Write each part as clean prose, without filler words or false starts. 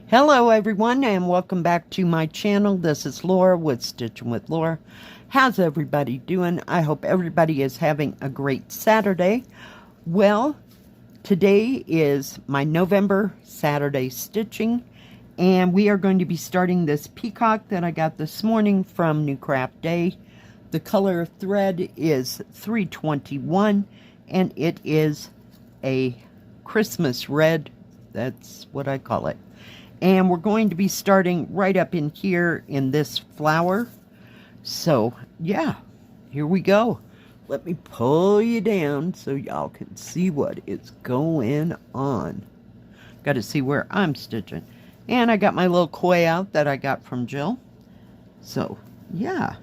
Hello everyone and welcome back to my channel. This is Laura with Stitching with Laura. How's everybody doing? I hope everybody is having a great Saturday. Well, today is my November Saturday stitching and we are going to be starting this peacock that I got this morning from NewCraftDay. The color of thread is 321 and it is a Christmas red. That's what I call it. And we're going to be starting right up in here in this flower. So, yeah, here we go. Let me pull you down so y'all can see what is going on. Got to see where I'm stitching. And I got my little koi out that I got from Jill. So, yeah.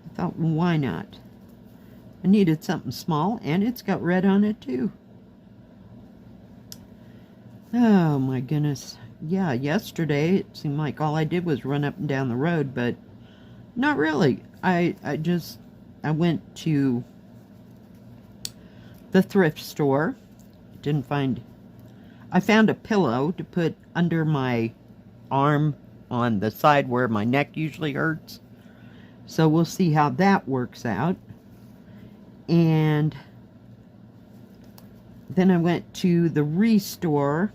I thought, why not? I needed something small, and it's got red on it too. Oh my goodness. Yeah, yesterday it seemed like all I did was run up and down the road, but not really. I went to the thrift store. I found a pillow to put under my arm on the side where my neck usually hurts. So we'll see how that works out. And then I went to the Restore,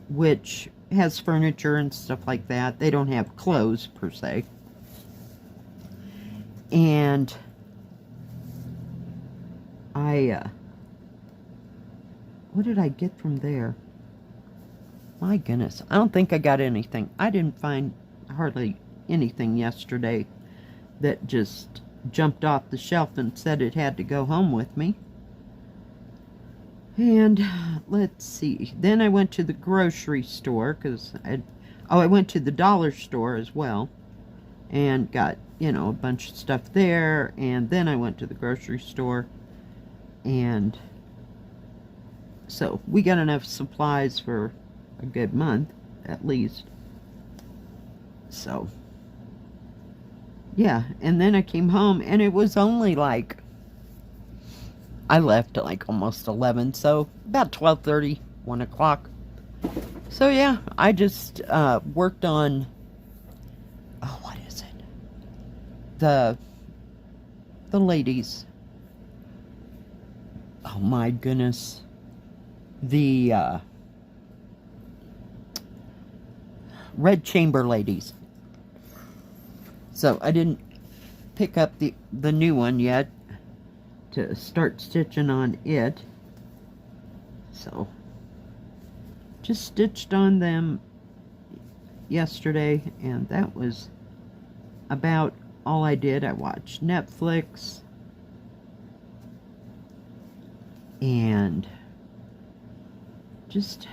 which has furniture and stuff like that. They don't have clothes per se. And what did I get from there? My goodness, I don't think I got anything. I didn't find hardly anything yesterday that just jumped off the shelf and said it had to go home with me. And let's see. Then I went to the grocery store because I went to the dollar store as well and got, you know, a bunch of stuff there. And then I went to the grocery store, and so we got enough supplies for a good month at least. So yeah, and then I came home and it was only like, I left at like almost 11, so about 12:30, 1 o'clock. So yeah, I just worked on, oh, what is it? The ladies. Oh my goodness. The Red Chamber ladies. So I didn't pick up the new one yet to start stitching on it. So just stitched on them yesterday, and that was about all I did. I watched Netflix and just,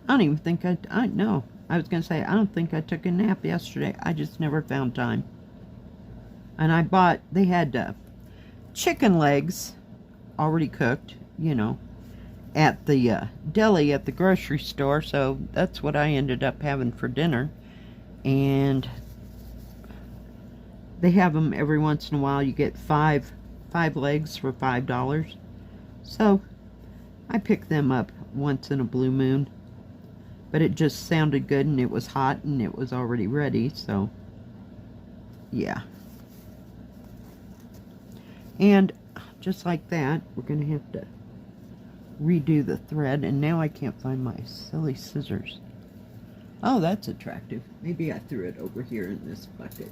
I don't even think I know. I was going to say, I don't think I took a nap yesterday. I just never found time. And I bought, they had chicken legs already cooked, you know, at the deli at the grocery store, so that's what I ended up having for dinner. And they have them every once in a while. You get five legs for $5. So I picked them up once in a blue moon, but it just sounded good and it was hot and it was already ready, so yeah. And just like that, we're going to have to redo the thread. And now I can't find my silly scissors. Oh, that's attractive. Maybe I threw it over here in this bucket.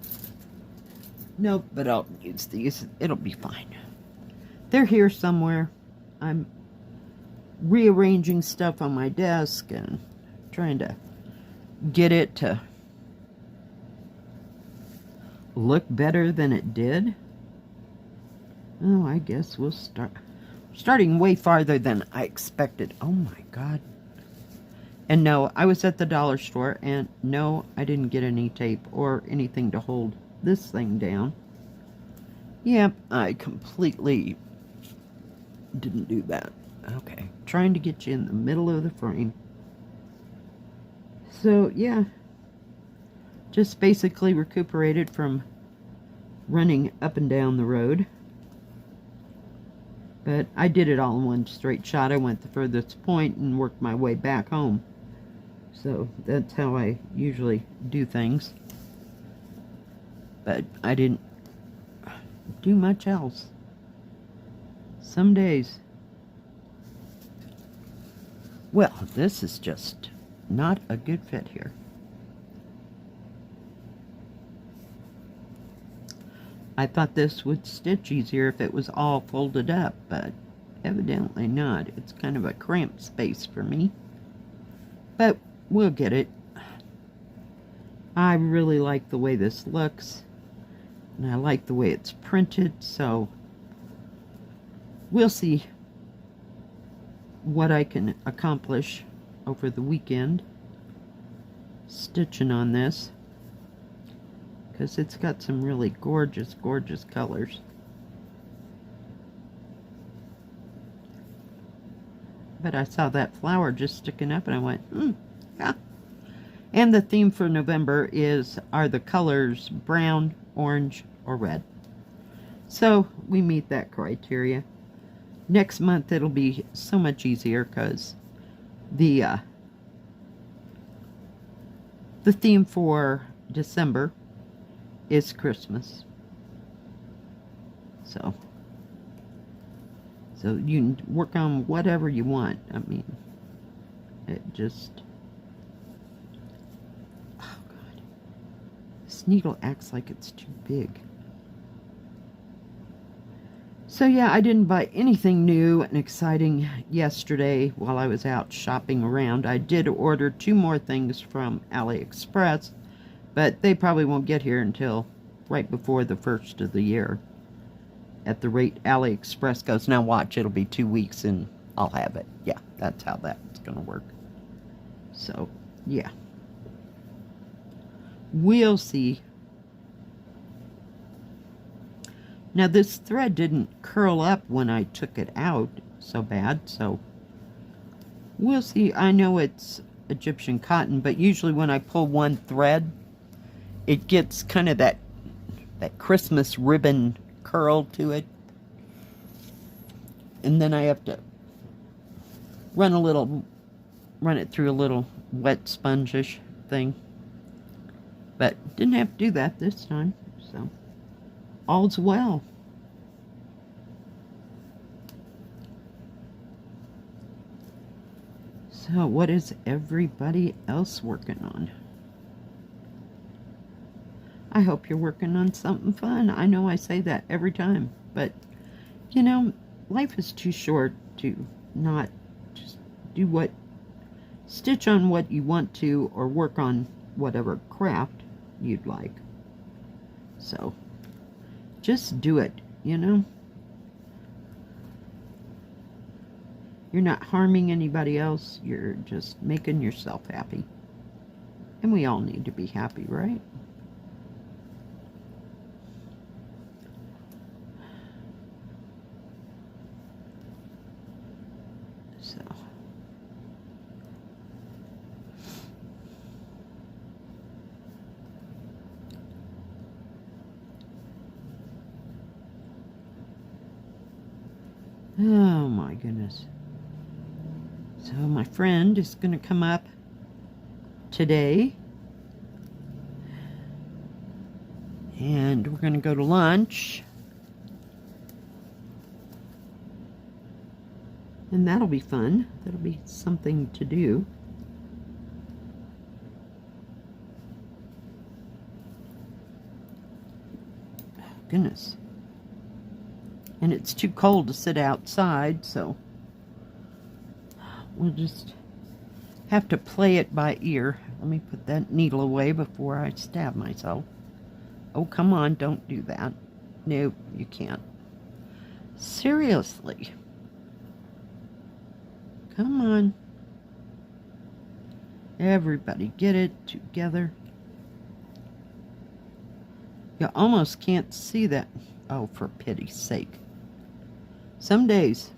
Nope, but I'll use these. It'll be fine. They're here somewhere. I'm rearranging stuff on my desk and trying to get it to look better than it did. Oh, I guess we'll starting way farther than I expected. Oh my God. And no, I was at the dollar store, and no, I didn't get any tape or anything to hold this thing down. Yep, I completely didn't do that. Okay, trying to get you in the middle of the frame. So yeah, just basically recuperated from running up and down the road. But I did it all in one straight shot. I went the furthest point and worked my way back home. So that's how I usually do things. But I didn't do much else. Some days. Well, this is just not a good fit here. I thought this would stitch easier if it was all folded up, but evidently not. It's kind of a cramped space for me. But we'll get it. I really like the way this looks, and I like the way it's printed, so we'll see what I can accomplish over the weekend stitching on this, because it's got some really gorgeous, gorgeous colors. But I saw that flower just sticking up and I went, yeah. And the theme for November are the colors brown, orange, or red. So we meet that criteria. Next month it'll be so much easier because the theme for December is Christmas. So you can work on whatever you want. I mean, it just, oh God, this needle acts like it's too big. So yeah, I didn't buy anything new and exciting yesterday while I was out shopping around. I did order 2 more things from AliExpress, but they probably won't get here until right before the first of the year. At the rate AliExpress goes. Now watch, it'll be 2 weeks and I'll have it. Yeah, that's how that's gonna work. So, yeah. We'll see. Now this thread didn't curl up when I took it out so bad, so we'll see. I know it's Egyptian cotton, but usually when I pull one thread, it gets kind of that Christmas ribbon curl to it, and then I have to run it through a little wet sponge-ish thing, but didn't have to do that this time, so all's well. So what is everybody else working on? I hope you're working on something fun. I know I say that every time, but you know, life is too short to not just stitch on what you want to, or work on whatever craft you'd like. So just do it, you know? You're not harming anybody else. You're just making yourself happy. And we all need to be happy, right? So. Oh my goodness. So my friend is going to come up today, and we're going to go to lunch, and that'll be fun. That'll be something to do. Oh, goodness. And it's too cold to sit outside, so we'll just have to play it by ear. Let me put that needle away before I stab myself. Oh, come on, don't do that. No, you can't. Seriously. Come on. Everybody get it together. You almost can't see that. Oh, for pity's sake. Some days.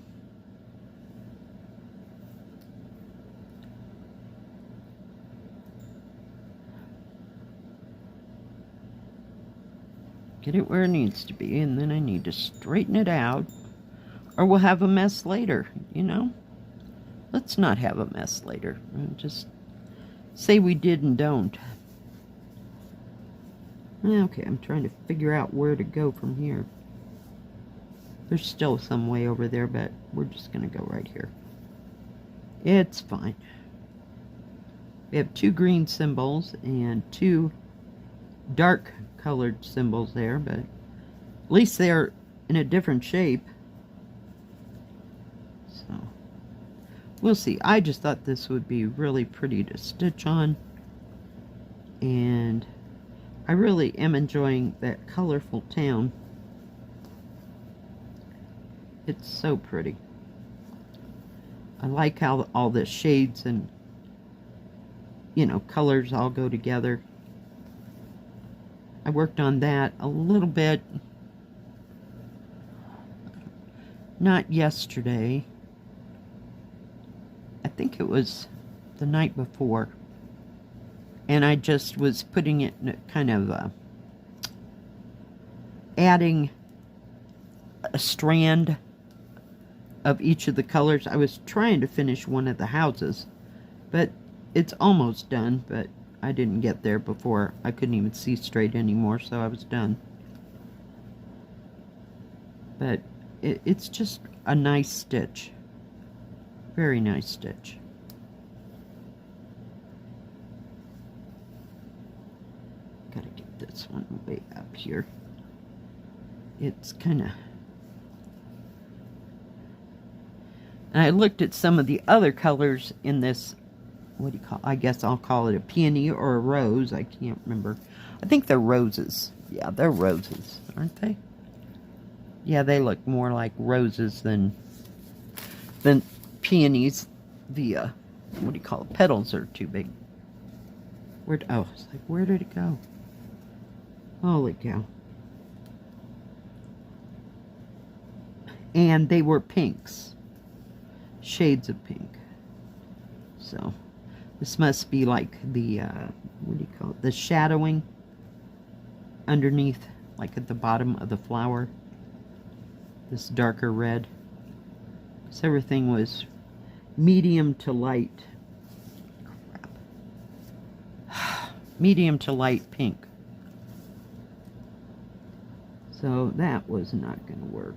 Get it where it needs to be, and then I need to straighten it out, or we'll have a mess later, you know? Let's not have a mess later. Just say we did and don't. Okay, I'm trying to figure out where to go from here. There's still some way over there, but we're just going to go right here. It's fine. We have 2 green symbols and 2 dark colored symbols there, but at least they're in a different shape. So, we'll see. I just thought this would be really pretty to stitch on. And I really am enjoying that colorful town. It's so pretty. I like how all the shades and, you know, colors all go together. I worked on that a little bit. Not yesterday. I think it was the night before. And I just was putting it in a kind of adding a strand of each of the colors. I was trying to finish one of the houses, but it's almost done, but I didn't get there before I couldn't even see straight anymore, so I was done. But it's just a nice stitch. Very nice stitch. Gotta get this one way up here. It's kind of... And I looked at some of the other colors in this, what do you call, I guess I'll call it a peony or a rose. I can't remember. I think they're roses. Yeah, they're roses, aren't they? Yeah, they look more like roses than peonies. The, what do you call it? Petals are too big. Oh, it's like, where did it go? Holy cow. And they were pinks. Shades of pink. So this must be like the what do you call it, the shadowing underneath, like at the bottom of the flower, this darker red. So everything was medium to light. Crap. Medium to light pink. So that was not going to work.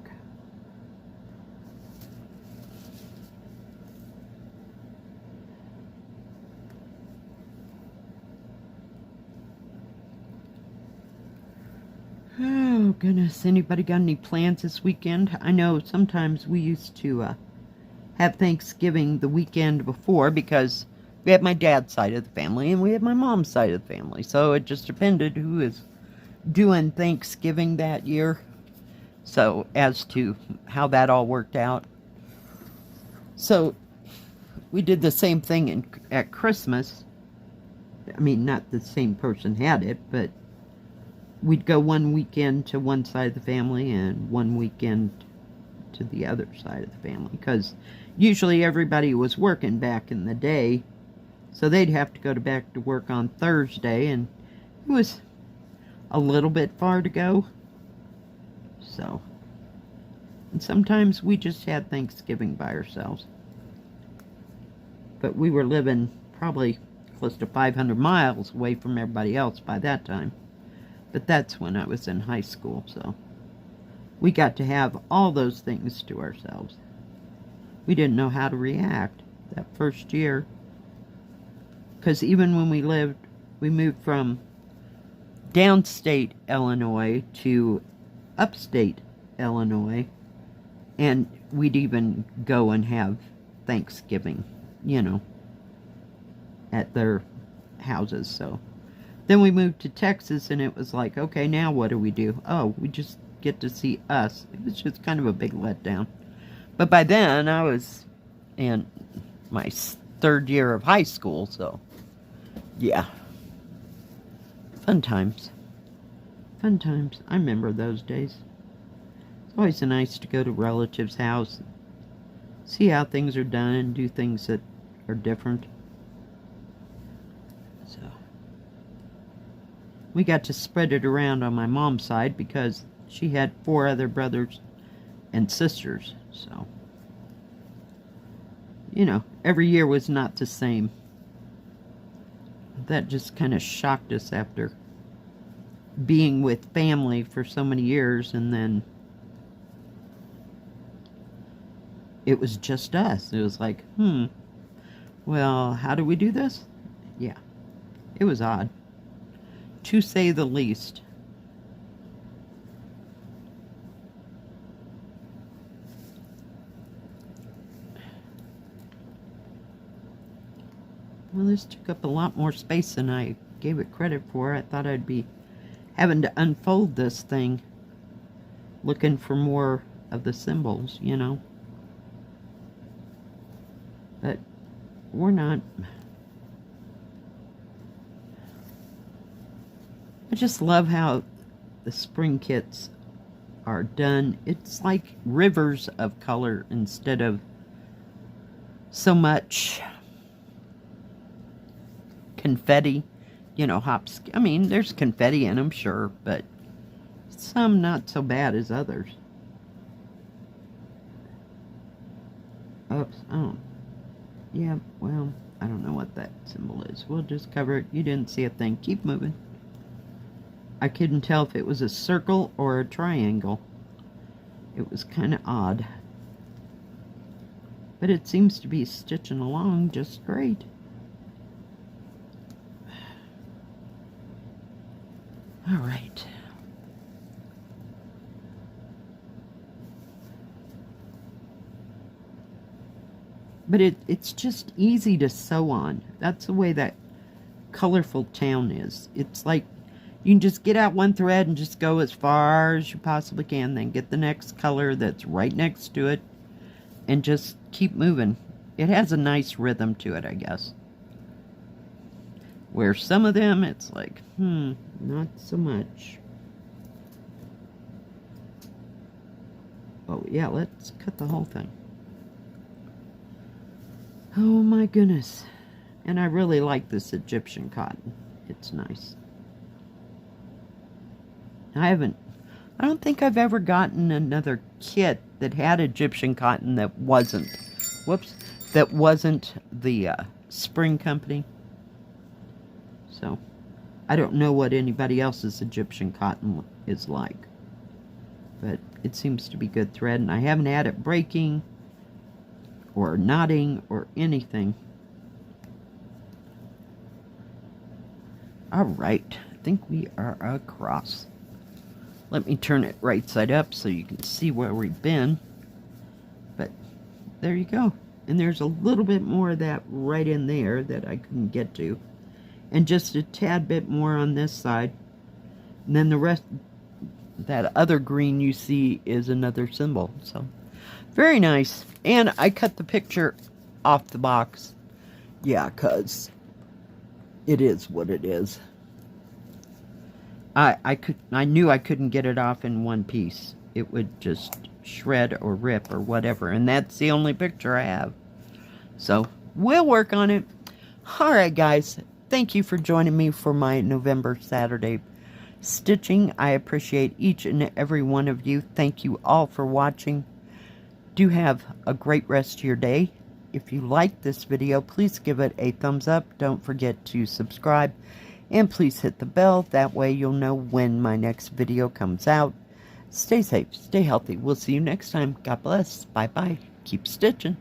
Oh, goodness. Anybody got any plans this weekend? I know sometimes we used to have Thanksgiving the weekend before because we had my dad's side of the family and we had my mom's side of the family. So it just depended who is doing Thanksgiving that year. So as to how that all worked out. So we did the same thing at Christmas. I mean, not the same person had it, but we'd go one weekend to one side of the family and one weekend to the other side of the family. Because usually everybody was working back in the day. So they'd have to go back to work on Thursday. And it was a little bit far to go. So. And sometimes we just had Thanksgiving by ourselves. But we were living probably close to 500 miles away from everybody else by that time. But that's when I was in high school, so we got to have all those things to ourselves. We didn't know how to react that first year. Because even when we moved from downstate Illinois to upstate Illinois, and we'd even go and have Thanksgiving, you know, at their houses, so. Then we moved to Texas, and it was like, okay, now what do we do? Oh, we just get to see us. It was just kind of a big letdown. But by then, I was in my 3rd year of high school, so, yeah. Fun times. Fun times. I remember those days. It's always nice to go to relatives' house, see how things are done, and do things that are different. So we got to spread it around on my mom's side because she had 4 other brothers and sisters. So, you know, every year was not the same. that just kind of shocked us after being with family for so many years, and then it was just us. It was like, well, how do we do this? Yeah, it was odd, to say the least. Well, this took up a lot more space than I gave it credit for. I thought I'd be having to unfold this thing, looking for more of the symbols, you know. But we're not. I just love how the spring kits are done. It's like rivers of color instead of so much confetti, you know, hops. I mean, there's confetti in them, sure, but some not so bad as others. Oops, oh. Yeah, well, I don't know what that symbol is. We'll just cover it. You didn't see a thing. Keep moving. I couldn't tell if it was a circle or a triangle. It was kind of odd. But it seems to be stitching along just great. All right. But it's just easy to sew on. That's the way that colorful town is. It's like you can just get out one thread and just go as far as you possibly can, then get the next color that's right next to it and just keep moving. It has a nice rhythm to it, I guess. Where some of them, it's like, not so much. Oh, yeah, let's cut the whole thing. Oh, my goodness. And I really like this Egyptian cotton. It's nice. I don't think I've ever gotten another kit that had Egyptian cotton that wasn't, that wasn't the Spring Company. So, I don't know what anybody else's Egyptian cotton is like. But it seems to be good thread, and I haven't had it breaking or knotting or anything. Alright, I think we are across. Let me turn it right side up so you can see where we've been. But there you go. And there's a little bit more of that right in there that I couldn't get to. And just a tad bit more on this side. And then the rest, that other green you see is another symbol. So, very nice. And I cut the picture off the box. Yeah, because it is what it is. I knew I couldn't get it off in one piece. It would just shred or rip or whatever. And that's the only picture I have. So, we'll work on it. Alright, guys. Thank you for joining me for my November Saturday stitching. I appreciate each and every one of you. Thank you all for watching. Do have a great rest of your day. If you like this video, please give it a thumbs up. Don't forget to subscribe. And please hit the bell. That way you'll know when my next video comes out. Stay safe. Stay healthy. We'll see you next time. God bless. Bye-bye. Keep stitching.